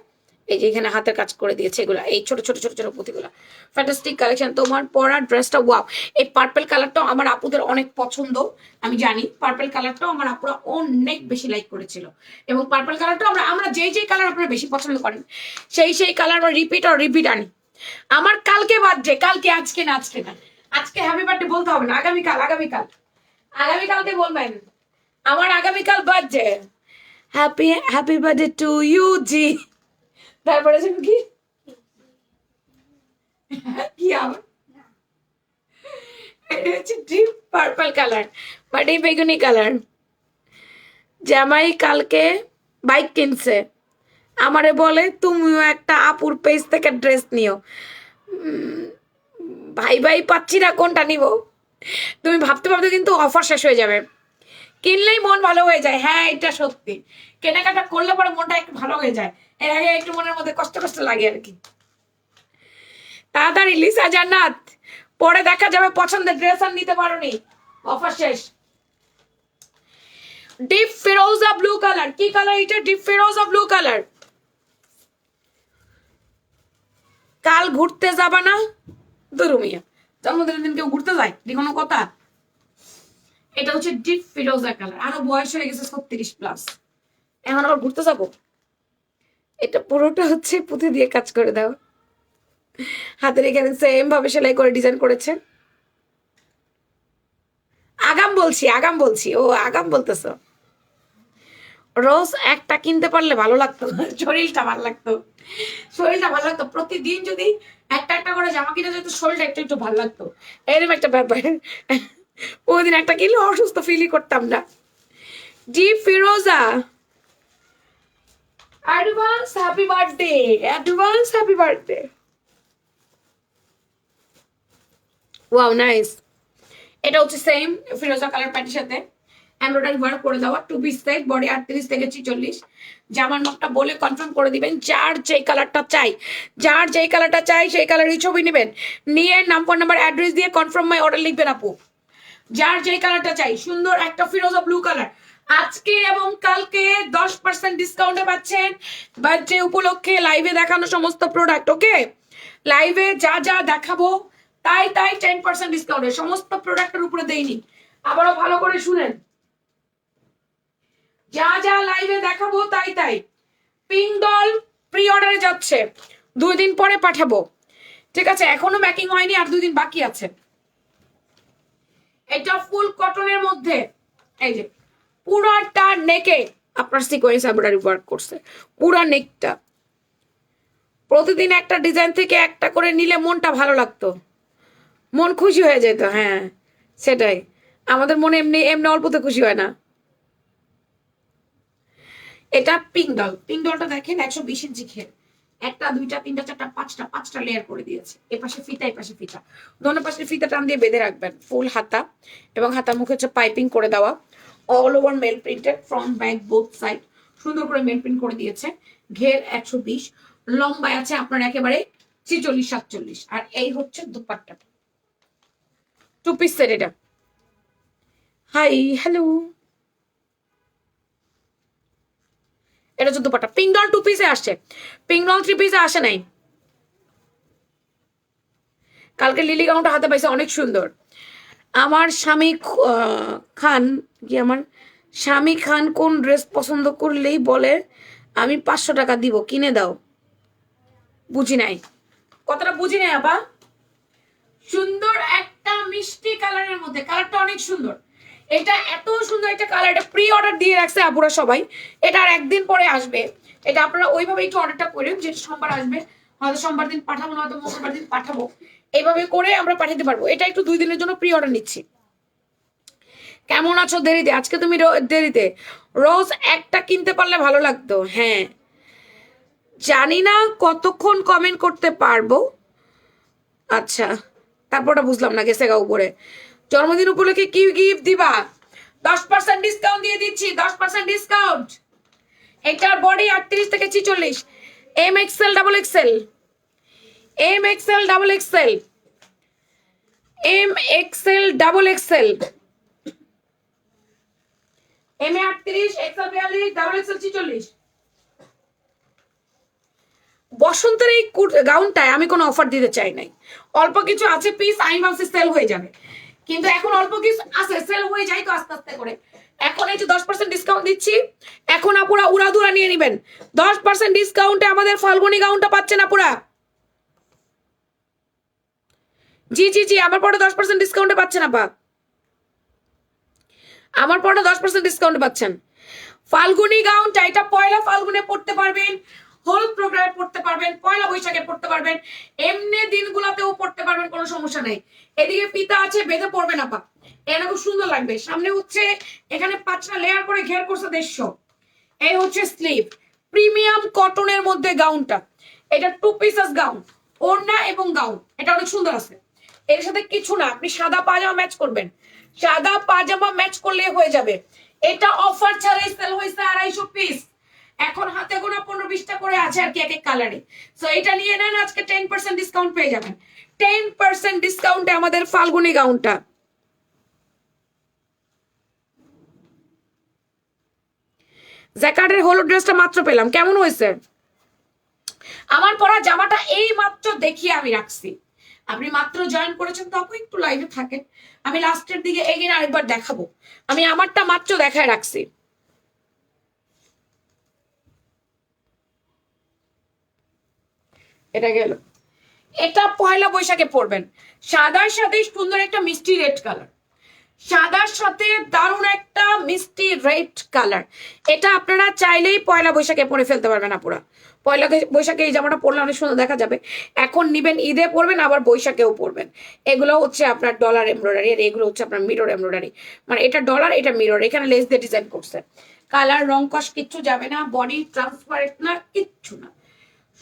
এই যে এখানে হাতের কাজ করে দিয়েছে এগুলা, এই ছোট ছোট ছোট ছোট পুঁতিগুলা। Fantastic collection. তোমার পরা ড্রেসটা ওয়াও। এই পার্পল কালারটাও আমার আপুদের অনেক পছন্দ, আমি জানি। পার্পল কালারটাও আমার আপুরা অনেক বেশি লাইক করেছিল, এবং পার্পল কালারটাও আমরা আমরা যেই কালার আপনারা বেশি পছন্দ করেন সেই কালার আমরা রিপিট আনি। আমার কালকে বার্থডে, কালকে, আজকে না, আজকে না, আজকে হ্যাপি বার্থডে বলতে হবে না, আগামীকাল, আগামীকাল, আগামীকালকে বলবেন আমার আগামীকাল birthday. Happy happy birthday to you জি। তারপরে কি কি আমার এটা হচ্ছে ডিপ পার্পল কালার বা ডিপ বেগুনি কালার। জামাই কালকে বাইক কিনছে, আমারে বলে তুমিও একটা আপুর পেজ থেকে ড্রেস নিও। ভাই ভাই পাচ্ছি না কোনটা নিব। তুমি ভাবতে ভাবতে কিন্তু অফার শেষ হয়ে যাবে, কিনলেই মন ভালো হয়ে যায়। হ্যাঁ এটা সত্যি, কেনাকাটা করলে পরে মনটা একটু ভালো হয়ে যায়, এর আগে একটু মনের মধ্যে কষ্ট কষ্ট লাগে আর কি। তাড়াতাড়ি লিসা জান্নাত, পরে দেখা যাবে পছন্দের ড্রেস আর নিতে পারোনি, অফার শেষ। ডিপ ফিরোজা ব্লু কালার, কি কালার এটা? ডিপ ফিরোজা ব্লু কালার। কাল ঘুরতে যাবা না? দুরুমিয়া, জন্মদিনের দিন কেউ ঘুরতে যায় এটি কোনো কথা? এটা হচ্ছে ডিপ ফিরোজা কালার, আরো বয়স হয়ে গেছে 36+, এখন আবার ঘুরতে যাবো? এটা পুরোটা হচ্ছে পুঁথি দিয়ে কাজ করে দাও। হাতের এখানে সেম ভাবে সেলাই করে ডিজাইন করেছে। আগাম বলছি, ও আগাম বলতেছো। রোজ একটা কিনতে পারলে ভালো লাগতো, শরীরটা ভালো লাগতো, শরীরটা ভালো লাগতো। প্রতিদিন যদি একটা একটা করে জামা কিনে যেত, শরীরটা একটু একটু ভালো লাগতো, এরকম একটা ব্যাপার। ওই দিন একটা কিনলে অসুস্থ ফিলই করতাম না। জি Firoza, advance happy birthday, advance happy birthday. Wow nice. এটা হচ্ছে সেম ফিরোজা কালার প্যান্টের সাথে এমব্রয়ডারি ওয়ার্ক করে দেওয়া, 2 পিস সেট, বডি 38 থেকে 46। জামার মাপটা বলে কনফার্ম করে দিবেন। যার যেই কালারটা চাই, যার যেই কালারটা চাই সেই কালারই ছবি নেবেন, নিয়ে নাম ফোন নাম্বার অ্যাড্রেস দিয়ে কনফার্ম মাই অর্ডার লিখবেন আপু। যার যেই কালারটা চাই, সুন্দর একটা ফিরোজা ব্লু কালার, আজকে এবং কালকে 10% ডিসকাউন্টে পাচ্ছেন বার্থডে উপলক্ষে লাইভে দেখানো সমস্ত প্রোডাক্ট। ওকে, লাইভে যা যা দেখাবো তাই তাই 10% ডিসকাউন্টে সমস্ত প্রোডাক্টের উপরে দেইনি। আবারও ভালো করে শুনেন, যা যা লাইভে দেখাবো তাই তাই। পিঙ্ক ডল প্রি অর্ডারে যাচ্ছে, 2 দিন পরে পাঠাবো, ঠিক আছে? এখনো প্যাকিং হয়নি, আর 2 দিন বাকি আছে। এটা ফুল কটনের মধ্যে, এই যে পুরাটা নেকে আপনার সিকোয়েন্স এমব্রয়ডারি ওয়ার্ক করছে, পুরা নেকটা। প্রতিদিন একটা ডিজাইন থেকে একটা করে নিলে মনটা ভালো লাগতো, মন খুশি হয়ে যেত। হ্যাঁ সেটাই, আমাদের মনে এমনি এমনি অল্পতে খুশি হয় না। এটা পিঙ্ক ডল, পিঙ্ক ডলটা দেখেন 120 ইঞ্চি ঘের, 1টা 2টা 3টা 4টা 5টা লেয়ার করে দিয়েছে। এ পাশে ফিতা, এই পাশে ফিতা, দোনো পাশে ফিতা টান দিয়ে বেঁধে রাখবেন। ফুল হাতা এবং হাতার মুখে হচ্ছে পাইপিং করে দেওয়া, অল ওভার মেল printed, front back both side সুন্দর করে মেল প্রিন্ট করে দিয়েছে। ঘের 120, লম্বায় আছে আপনার একেবারে 46-47। আর এই হচ্ছে দুপাট্টা, 2 পিস সেট এটা। হাই হ্যালো, এটা হচ্ছে দুপাট্টা। পিঙ্ক ডল 2 পিসে আসছে, পিঙ্ক ডল 3 পিসে আসে নাই। কালকে লিলি গাউনটা হাতে পাইছে, অনেক সুন্দর। আমার স্বামী খান কি, আমার স্বামী খান কোন ড্রেস পছন্দ করলেই বলে আমি 500 টাকা দিব, কিনে দাও। বুঝি নাই, কথাটা বুঝি নাই আপা। সুন্দর একটা মিষ্টি কালারের মধ্যে, কালারটা অনেক সুন্দর। এটা এত সুন্দর একটা কালার, এটা প্রি অর্ডার দিয়ে রাখছে আপুরা সবাই। এটা আর একদিন পরে আসবে, এটা আপনারা ওইভাবে একটু অর্ডারটা করেন, যে সোমবার আসবে, হয়তো সোমবার দিন পাঠাবো, নয়তো মঙ্গলবার দিন পাঠাবো, এইভাবে করে আমরা পাঠাতে পারবো। এটা একটু 2 দিনের জন্য প্রি অর্ডার নিচ্ছি। কেমন আছো দেরিতে? আজকে তুমি দেরিতে। রোজ একটা কিনতে পারলে ভালো লাগতো। হ্যাঁ জানি না কতক্ষণ কমেন্ট করতে পারবো। আচ্ছা, তারপরটা বুঝলাম না, গেছে গা উপরে। জন্মদিন উপলক্ষে কি গিফট দিবা? 10% ডিসকাউন্ট দিয়ে দিচ্ছি, 10% ডিসকাউন্ট। এটার বডি 38 থেকে 46, M XL double XL, M XL double XL, M XL double XL, M এ 38, এক্সেল 42, ডাবল এক্সেল 46। বসন্তের এই গাউনটায় আমি কোনো অফার দিতে চাই নাই, অল্প কিছু আছে পিস, আমি ভাবছি সেল হয়ে যাবে, কিন্তু এখন অল্প কিছু আছে, সেল হয়ে যায় তো আস্তে আস্তে করে। এখন এই যে 10% ডিসকাউন্ট দিচ্ছি, এখন আপুরা উড়াধুরা নিয়ে নিবেন। 10% ডিসকাউন্টে আমাদের ফাল্গুনি গাউনটা পাচ্ছেন আপুরা। জি জি জি, আমার পরে 10% ডিসকাউন্টে পাচ্ছেন আপা, আমার পরে 10% ডিসকাউন্টে পাচ্ছেন। ফাল্গুনি গাউনটা, এটা পয়লা ফাল্গুনে পড়তে পারবেন, হলুদ প্রোগ্রামে পড়তে পারবেন, পয়লা বৈশাখে পড়তে পারবেন, এমনি দিনগুলোতেও পড়তে পারবেন, কোনো সমস্যা নেই। এদিকে ফিতা আছে, বেঁধে পড়বেন আপা, এটা খুব সুন্দর লাগবে। সামনে হচ্ছে এখানে 5টা লেয়ার করে ঘের করছে 150। এই হচ্ছে স্লিভ, প্রিমিয়াম কটনের মধ্যে গাউনটা। এটা 2 পিসেস গাউন, ওড়না এবং গাউন, এটা অনেক সুন্দর আছে। এর সাথে কিছু না, আপনি সাদা পাজামা ম্যাচ করবেন, সাদা পাজামা ম্যাচ করলে হয়ে যাবে। এটা অফার ছাড়াই সেল হয়েছে 250 পিস, এখন হাতে গোনা 15-20টা করে আছে আর কি এক এক কালারে। সো এটা নিয়ে নেন, আজকে 10% ডিসকাউন্ট পেয়ে যাবেন। 10% ডিসকাউন্টে আমাদের ফাল্গুনি গাউনটা। জ্যাকার্ডের হলুদ ড্রেসটা মাত্র পেলাম, কেমন হয়েছে? আমার পরা জামাটা এই মাত্র দেখিয়ে আমি রাখছি, আপনি মাত্র জয়েন করেছেন তো আপু, একটু লাইভে থাকেন, আমি লাস্টের দিকে এগিয়ে আরেকবার দেখাবো। আমি আমারটা মাত্র দেখায় রাখছি। এটা গেল, এটা পয়লা বৈশাখে পরবেন, সাদার সাথে সুন্দর একটা মিষ্টি রেড কালার, সাদার সাথে দারুণ একটা মিষ্টি রেড কালার। এটা আপনারা চাইলেই পয়লা বৈশাখে পরে ফেলতে পারবেন আপুরা। পয়লা বৈশাখে এই জামাটা পরলে অনেক সুন্দর দেখা যাবে। এখন নিবেন, ঈদে পরবেন, আবার বৈশাখেও পরবেন। এগুলো হচ্ছে আপনার ডলার এমব্রয়ডারি, আর এগুলো হচ্ছে আপনার মিরর এমব্রয়ডারি। মানে এটা ডলার, এটা মিরর, এখানে লেস দিয়ে ডিজাইন করছে। কালার রং কস কিচ্ছু যাবে না, বডি ট্রান্সপারেন্ট না, কিচ্ছু না।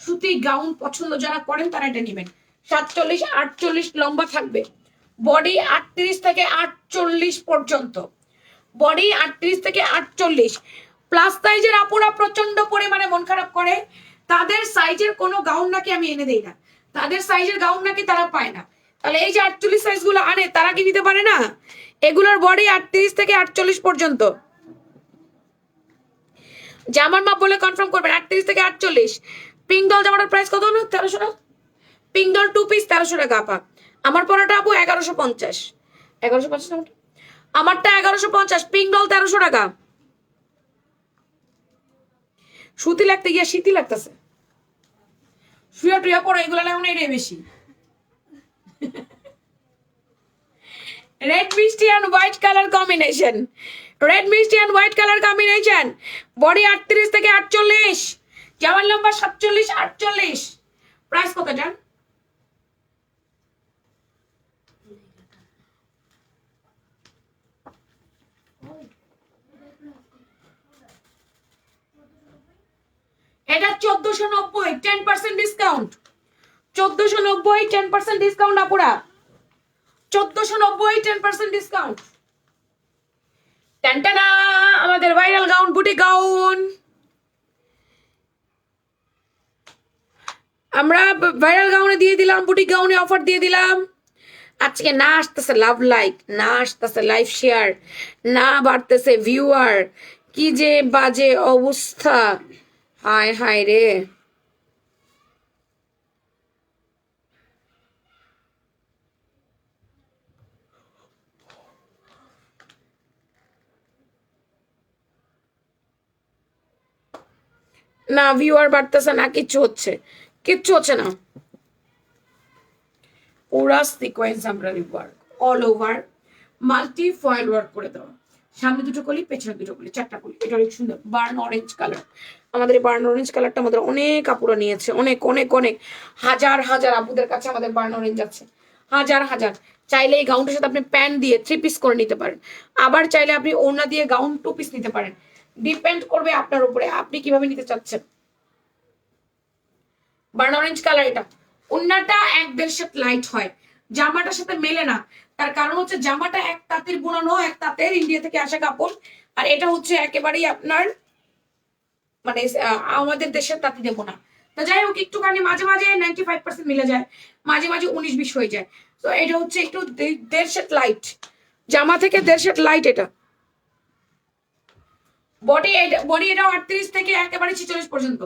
সুতি গাউন পছন্দ যারা করেন তারা এটা নিবেন। 47-48 লম্বা থাকবে, বডি 38 থেকে 48 পর্যন্ত, বডি 38 থেকে 48। প্লাস সাইজের আপুরা প্রচন্ড পরিমাণে মন খারাপ করে, তাদের সাইজের কোনো গাউন নাকি আমি এনে দেই না, তাদের সাইজের গাউন নাকি তারা পায় না। তাহলে এই যে 48 সাইজ গুলো আনে তারা কি নিতে পারে না? এগুলোর বডি 38 থেকে 48 পর্যন্ত। জামার মাপ বলে কনফার্ম করবেন 38 থেকে 48। পিঙ্ক ডল জামাটার প্রাইস কত হলো? 1300 টাকা। পিঙ্ক ডল 2 পিস 1300 টাকা আপা। আমার পরাটা আপু 1150। 1150 আমারটা 1150, পিঙ্ক ডল 1300 টাকা। সুতি লাগতে গিয়া শীতই লাগতেছে। শুয়া টুয়া পরে এগুলো লাগে না, এটাই বেশি। রেড মিষ্টি and white colour combination, red মিষ্টি and white colour combination, body 38 থেকে 48, জামার লম্বা 47-48। প্রাইস কত জান? এটা 1490, 10% ডিসকাউন্ট। 1490, 10% ডিসকাউন্ট আপুরা। 1490, 10% ডিসকাউন্ট। টানটানা, আমাদের ভাইরাল গাউন, বুটি গাউন। আমরা ভাইরাল গাউনে দিয়ে দিলাম, বুটি গাউনে অফার দিয়ে দিলাম। আজকে না আসতেছে লাভ লাইক, না আসতেছে লাইভ শেয়ার, না বাড়তেছে ভিউয়ার, কি যে বাজে অবস্থা। হায় হায় রে। না ভিউয়ার বাড়তেছে না, কিচ্ছু হচ্ছে, কিচ্ছু হচ্ছে না। পুরা sequence embroidery work, all over multi foil work করে দেওয়া। সামনে দুটো কলি, পেছনে দুটো কলি, চারটা কলি। এটা অনেক সুন্দর বার্ন অরেঞ্জ কালার। আমাদের এই বার্ন অরেঞ্জ কালারটা আমাদের অনেক আপুরা নিয়েছে, অনেক অনেক অনেক হাজার হাজার আপুদের কাছে আমাদের বার্ন অরেঞ্জ আছে, হাজার হাজার। চাইলে এই গাউনটার সাথে আপনি প্যান্ট দিয়ে 3 পিস করে নিতে পারেন, আবার চাইলে আপনি ওড়না দিয়ে গাউন 2 পিস নিতে পারেন। ডিপেন্ড করবে আপনার উপরে, আপনি কিভাবে নিতে চাচ্ছেন। বার্ন অরেঞ্জ কালার, এটা ওড়নাটা 1-1.5 শেড লাইট হয়, জামাটার সাথে মেলে না। তার কারণ হচ্ছে জামাটা এক তাঁতের বোনানো, এক তাঁতের ইন্ডিয়া থেকে আসা কাপড়, আর এটা হচ্ছে একেবারেই আপনার মানে আমাদের দেশের তাঁতিতে বোনা। তো যাই হোক, একটুখানি মাঝে মাঝে 95% মিলে যায়, মাঝে মাঝে 19-20 হয়ে যায়। তো এটা হচ্ছে একটু 1.5 শেড লাইট, জামা থেকে 1.5 শেড লাইট এটা। বডি এটাও 38 থেকে একেবারে 46 পর্যন্ত।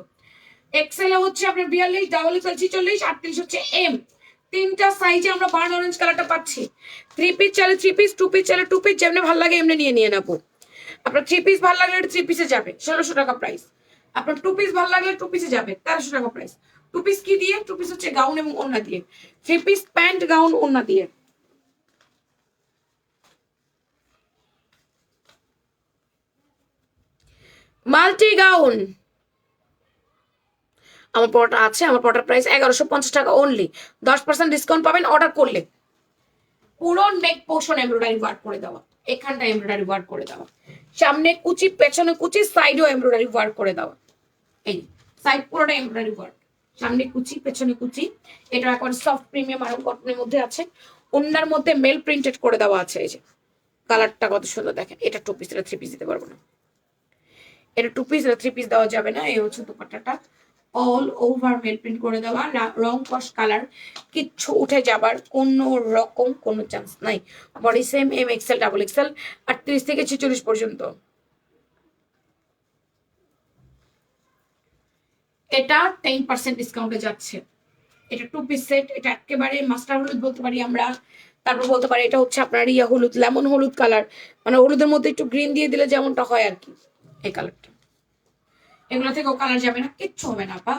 এক্সেল হচ্ছে আপনার 42, ডাবল এক্সেল 46, 38 হচ্ছে এম। তিনটা সাইজে আমরা বার্ন অরেঞ্জ কালারটা পাচ্ছি। 3 পিস চাইলে 3 পিস, 2 পিস চাইলে 2 পিস, যেমনি ভালো লাগে এমনি নিয়ে নেবো। আপনার 3 পিস ভালো লাগলে 3 পিসে যাবে 1600 টাকা প্রাইস। আপনার 2 পিস ভালো লাগলে 2 পিসে যাবে 1300 টাকা প্রাইস। 2 পিস কি দিয়ে? 2 পিস হচ্ছে গাউন এবং ওড়না দিয়ে। 3 পিস প্যান্ট, গাউন, ওড়না দিয়ে। মাল্টি গাউন আমার পরোটা আছে, আমার পরোটার প্রাইস 1150 টাকা অনলি। 10% ডিসকাউন্ট পাবেন অর্ডার করলে। পুরো নেক পোর্শন এমব্রয়ডারি ওয়ার্ক করে দেওয়া, এখানটা এমব্রয়ডারি ওয়ার্ক করে দেওয়া, সামনে কুচি, পেছনে কুচি, সাইডও এমব্রয়ডারি ওয়ার্ক করে দেওয়া। এই সাইড পুরোটা এমব্রয়ডারি ওয়ার্ক, সামনে কুচি, পেছনে কুচি। এটা এখন সফট প্রিমিয়াম আরং কটনের মধ্যে আছে, ওন্নার মধ্যে মেল প্রিন্টেড করে দেওয়া আছে। এই যে কালারটা কত সুন্দর দেখেন। এটা 2 পিস, এটা 3 পিস দিতে পারবো না। এটা 2 পিস, এটা 3 পিস দেওয়া যাবে না। এই হচ্ছে দুপাট্টাটা, অল ওভার মেল প্রিন্ট করে দেওয়া, রং কস কালার, কিচ্ছু উঠে যাবার কোনো রকম কোনো চান্স নাই। Body same, M XL, double XL, 38 থেকে 46 পর্যন্ত। এটা 10% ডিসকাউন্টে যাচ্ছে। এটা 2 পিস সেট, এটা একেবারে মাস্টার হলুদ বলতে পারি আমরা। তারপর বলতে পারি এটা হচ্ছে আপনার ইয়া হলুদ, লেমন হলুদ কালার, মানে হলুদের মধ্যে একটু গ্রিন দিয়ে দিলে যেমনটা হয় আর কি, এই কালারটা। এগুলো থেকেও কালার যাবে না, কিচ্ছু হবে না আপা।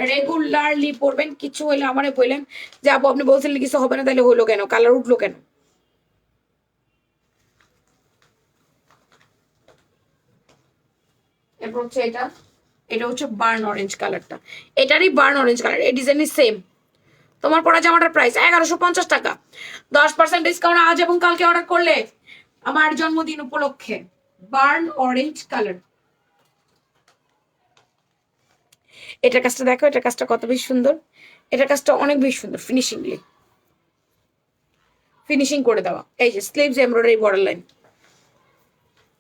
রেগুলারলি পরবেন। কিছু হলে আমারে বললেন যে আপু আপনি বলছিলেন কিছু হবে না, তাহলে হলো কেন, কালার উঠলো কেন? এরপর হচ্ছে এটা, এটা হচ্ছে বার্ন অরেঞ্জ কালারটা, এটারই বার্ন অরেঞ্জ কালার, এই ডিজাইনই সেম। তোমার পরা জামাটার প্রাইস 1150 টাকা, 10% ডিসকাউন্ট আজ এবং কালকে অর্ডার করলে আমার জন্মদিন উপলক্ষে। বার্ন অরেঞ্জ কালার, এটার কাজটা দেখো, এটার কাজটা কত বেশি সুন্দর, এটার কাজটা অনেক বেশি সুন্দর, ফিনিশিং করে দেওয়া। এই যে স্লিভস এমব্রয়ডারি বর্ডার লাইন,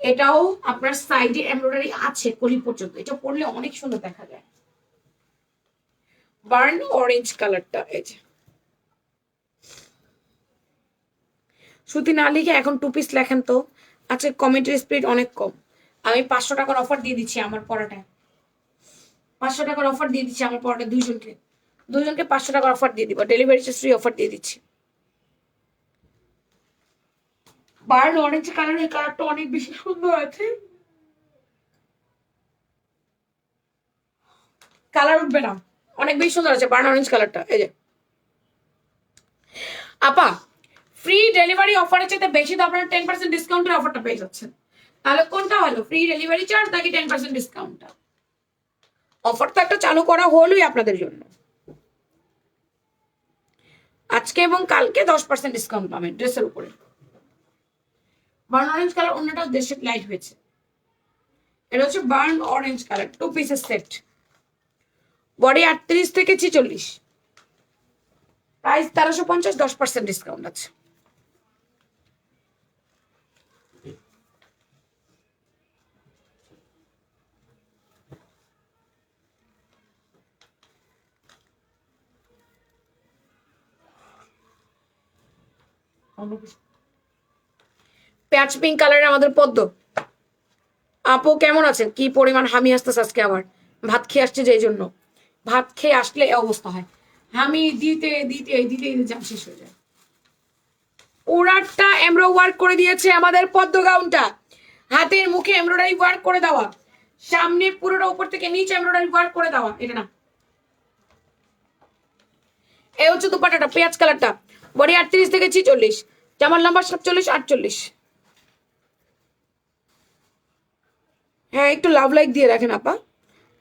এটাও আপনার সাইডে এমব্রয়ডারি আছে কলি পর্যন্ত, এটা পরলে অনেক সুন্দর দেখা যায়। বার্ন অরেঞ্জ কালারটা, এই যে সুতি না লিখে এখন 2 পিস লেখেন তো। আজকে কমেন্টের স্পিড অনেক কম। আমি 500 টাকার অফার দিয়ে দিচ্ছি আমার পড়াটায়, 500 টাকার অফার দিয়ে দিচ্ছি আমার পড়াটা, দুইজনকে 500 টাকার অফার দিয়ে দিব, ডেলিভারি চার্জ ফ্রি অফার দিয়ে দিচ্ছি। বার্ন অরেঞ্জ কালার, এই কালারটা অনেক বেশি সুন্দর আছে, কালার উঠবে না, অনেক বেশি সুন্দর আছে বার্ন অরেঞ্জ কালারটা। এই যে আপা, ফ্রি ডেলিভারি অফারের চাইতে বেশি তো আপনারা 10% ডিসকাউন্টের অফারটা পেয়ে যাচ্ছেন, তাহলে কোনটা হলো, ফ্রি ডেলিভারি চার্জ নাকি 10% ডিসকাউন্টটা? অফার তো একটা চালু করা হলোই আপনাদের জন্য, আজকে এবং কালকে 10% ডিসকাউন্ট পাবেন ড্রেসের উপরে। বার্ন অরেঞ্জ কালার, অন্যটা দেশের লাইট হয়েছে, এটা হচ্ছে বার্ন অরেঞ্জ কালার, 2 পিসের সেট, বডি 38 থেকে 46, প্রাইস 1350, 10% ডিসকাউন্ট আছে। পেঁয়াজ পিঙ্ক কালারের আমাদের পদ্ম। আপু কেমন আছেন? কি পরিমাণ হামি আসতেছে আজকে, আবার ভাত খেয়ে আসছে যে, এই জন্য ভাত খেয়ে আসলে এই অবস্থা হয়, হামি দিতে দিতে দিতে দিতে জাম শেষ হয়ে যায়। ওরাটটা এমব্রো ওয়ার্ক করে দিয়েছে আমাদের পদ্ম গাউনটা, হাতের মুখে এমব্রয়ডারি ওয়ার্ক করে দেওয়া, সামনে পুরোটা উপর থেকে নিচে এমব্রয়ডারি ওয়ার্ক করে দেওয়া। এটা না, এই হচ্ছে দুপাটাটা পেঁয়াজ কালারটা, বডি 38 থেকে 46, জামার লম্বা 47 48। হ্যাঁ একটু লাভ লাইক দিয়ে রাখেন আপা,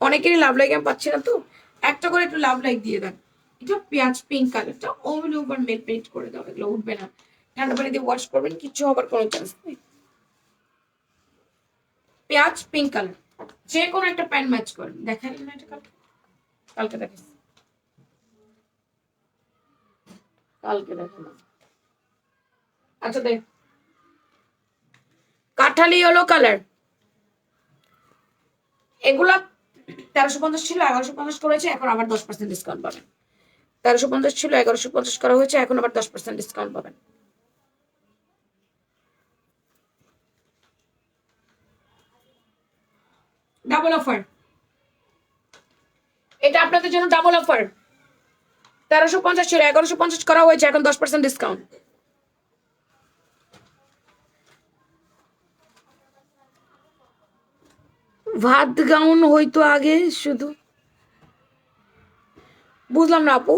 অনেকেরই লাভ লাইক আমি পাচ্ছি না তো, একটা করে একটু লাভ লাইক দিয়ে দেন। এটা পেঁয়াজ পিঙ্ক কালারটা অল ওভার মেল পেইন্ট করে দাও, এগুলো উঠবে না, ঠান্ডা পানি দিয়ে ওয়াশ করবেন, কিচ্ছু হবার কোনো চান্স নেই। পেঁয়াজ পিঙ্ক কালার, যে কোনো একটা প্যান্ট ম্যাচ করেন। দেখালেন না এটা কালকে? কালকে দেখাস, কালকে দেখালাম। আচ্ছা দেখ, কাঠালি হলো কালার, এগুলা 1350 ছিল, 1150 করেছে, এখন আবার 10% ডিসকাউন্ট পাবেন। 1350 ছিল, 1150 করা হয়েছে, এখন আবার 10% ডিসকাউন্ট পাবেন। ডাবল অফার, এটা আপনাদের জন্য ডাবল অফার। 1350 ছিল, 1150 করা হয়েছে, এখন 10% ডিসকাউন্ট। ভাত গাউন হইতো আগে শুধু, বুঝলাম না আপু,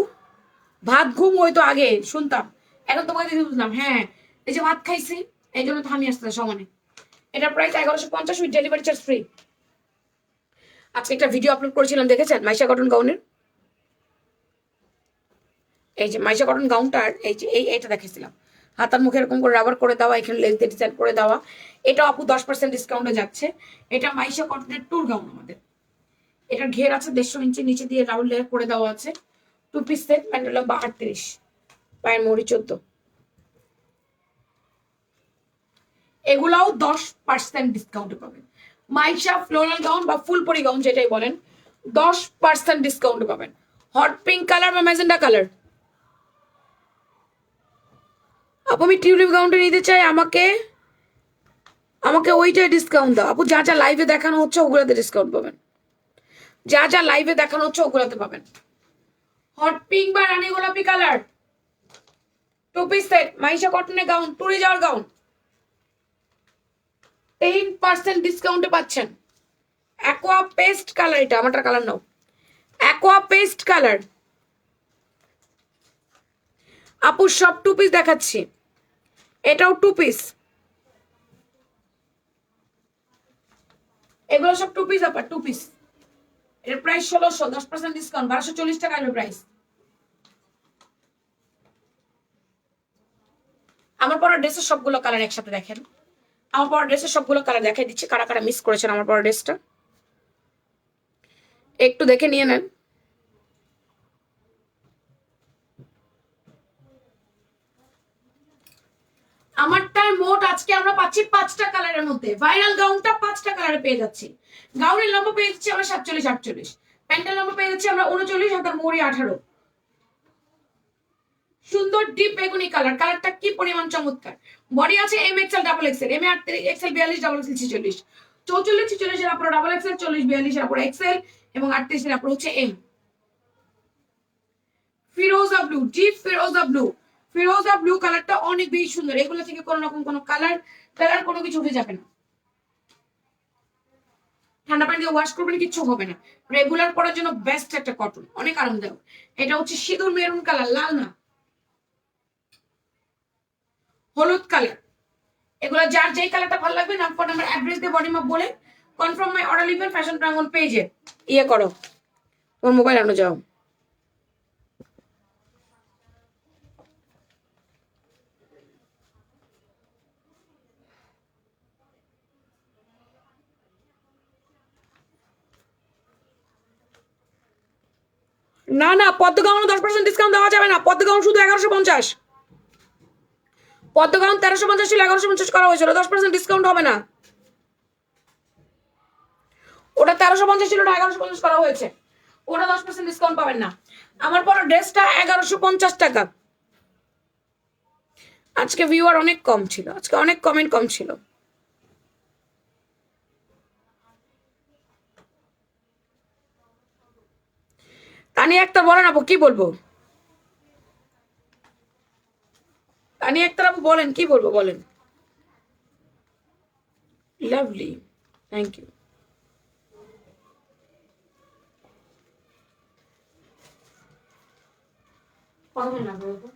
ভাত ঘুম হইতো আগে শুনতাম, এখন তোমাকে দেখে বুঝলাম। হ্যাঁ এই যে ভাত খাইছি, এই জন্য তো আমি আসতে সমানে। এটার price 1150 with delivery charge free. আজকে একটা ভিডিও আপলোড করেছিলাম, দেখেছেন? মাইশা কটন গাউনের, এই যে মাইশা কটন গাউনটার এই যে এইটা দেখেছিলাম, হাতার মুখে এরকম করে রাবার করে দেওয়া, এখানে লেস দিয়ে ডিজাইন করে দেওয়া। এটা আপু 10% ডিসকাউন্টে যাচ্ছে। এটা মাইশা কটনের টুর গাউন আমাদের, এটার ঘের আছে 150 ইঞ্চি, নিচে দিয়ে রাউন্ড লেয়ার করে দেওয়া আছে, 2 পিস সেট, প্যান্টের লম্বা 38, পায়ের মুড়ি 14। এগুলাও 10% ডিসকাউন্টে পাবেন। মাইশা ফ্লোরাল গাউন বা ফুলপরি গাউন যেটাই বলেন, 10% ডিসকাউন্টে পাবেন। হট পিঙ্ক কালার বা ম্যাজেন্ডা কালার। আপু আমি টিউলিপ গাউনটা নিতে চাই, আমাকে আমাকে ওইটাই ডিসকাউন্ট দাও। আপু যা যা লাইভে দেখানো হচ্ছে ওগুলাতে ডিসকাউন্ট পাবেন, যা যা লাইভে দেখানো হচ্ছে ওগুলাতে পাবেন। হট পিঙ্ক বা রানী গোলাপি কালার, 2 পিস সেট, মাইশা কটনের গাউন, টুরে যাওয়ার গাউন, 10% ডিসকাউন্টে পাচ্ছেন। অ্যাকোয়া পেস্ট কালার, এটা আমারটা কালার নাও, অ্যাকোয়া পেস্ট কালার। আপু সব 2 পিস দেখাচ্ছি, এটাও 2 পিস, এগুলো সব 2 পিস আপা, 2 পিস। এর প্রাইস 1600, 10% ডিসকাউন্ট, 1240 টাকা এর প্রাইস। আমার পরা ড্রেসের সবগুলো কালার একসাথে দেখেন, আমার পরা ড্রেসের সবগুলো কালার দেখাই দিচ্ছি, কারা কারা মিস করেছেন আমার পরা ড্রেসটা একটু দেখে নিয়ে নেন। আমারটার মোট আজকে আমরা পাচ্ছি 5টা কালারের মধ্যে। ভাইরাল গাউনটা 5টা কালারে পেয়ে যাচ্ছি। গাউনের লম্বা পেয়ে যাচ্ছি আমরা 47-48, প্যান্টের লম্বা পেয়ে যাচ্ছি আমরা 39, হাতার মোড়ি 18। সুন্দর ডিপ বেগুনি কালার, কালারটা কি পরিমাণ চমৎকার। বডি আছে M XL, double XL, M এ 38, এক্সেল 42, ডাবল এক্সেল 46, 44 46 এর আপুরা ডাবল এক্সেল, 40 42 এর আপুরা এক্সেল এবং 38 এর আপুরা হচ্ছে এম। ফিরোজা ব্লু, ডিপ ফিরোজা ব্লু, ফিরোজা ব্লু কালারটা অনেক বেশি সুন্দর। এগুলো থেকে কোনো রকম কোনো কালার কোনো কিছু উঠে যাবে না। ঠান্ডা পানি দিয়ে ওয়াশ করবেন কিচ্ছু হবে না। রেগুলার পরার জন্য বেস্ট একটা কটন, অনেক আরামদায়ক। এটা হচ্ছে সিঁদুর মেরুন কালার, লাল না, হলুদ কালার। এগুলো যার যেই কালারটা ভালো লাগবে নাম ফোন নাম্বার অ্যাড্রেস দিয়ে বডি মাপ বলে কনফার্ম মাই অর্ডার লিখবেন ফ্যাশন প্রাঙ্গন পেজে। ইয়ে করো, তোমার মোবাইল আনো যাও। না না, পদ্ম গাউনে 10% ডিসকাউন্ট দেওয়া যাবে না। পদ্ম গাউন শুধু 1150, পদ্ম গাউন 1350 ছিল, 1150 করা হয়েছিল, 10% ডিসকাউন্ট হবে না। ওটা 1350 ছিল, ওটা 1150 করা হয়েছে, ওটা 10% ডিসকাউন্ট পাবেন না। আমার পর ড্রেসটা 1150 টাকা। আজকে ভিউয়ার অনেক কম ছিল, আজকে অনেক কমেন্ট কম ছিল। তানি একটা বলেন আপু, কি বলবো? তানি একটা আপু বলেন, কি বলবো বলেন। Lovely, thank you. না বলবো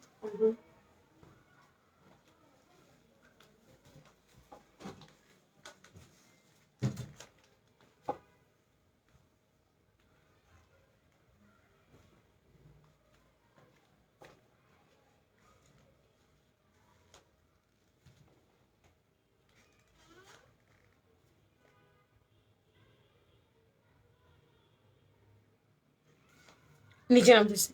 নিচে নামতেছে।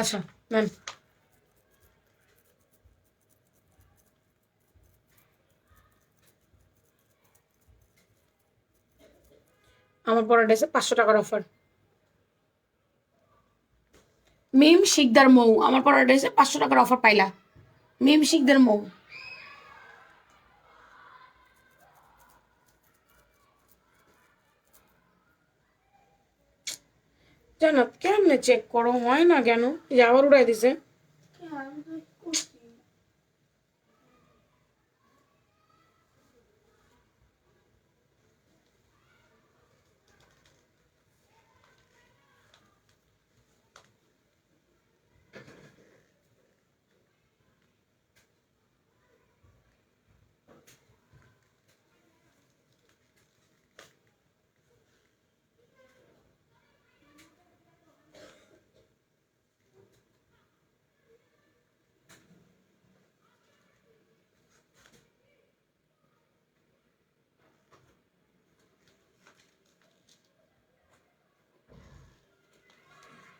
আচ্ছা ম্যাম, আমার পরা ড্রেসে 500 টাকার অফার। মিম শিকদার মৌ, আমার পরা ড্রেসে 500 টাকার অফার পাইলা। মিম শিকদার মৌ। জানো কেমনে চেক করো, হয় না কেন? এই যে আবার উড়াই দিছে।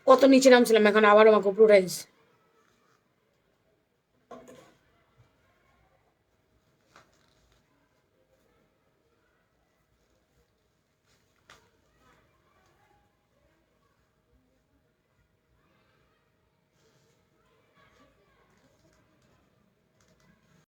কত নিচে নামছিলাম, এখন আবার আমাকে উপরে উঠাই দিছে।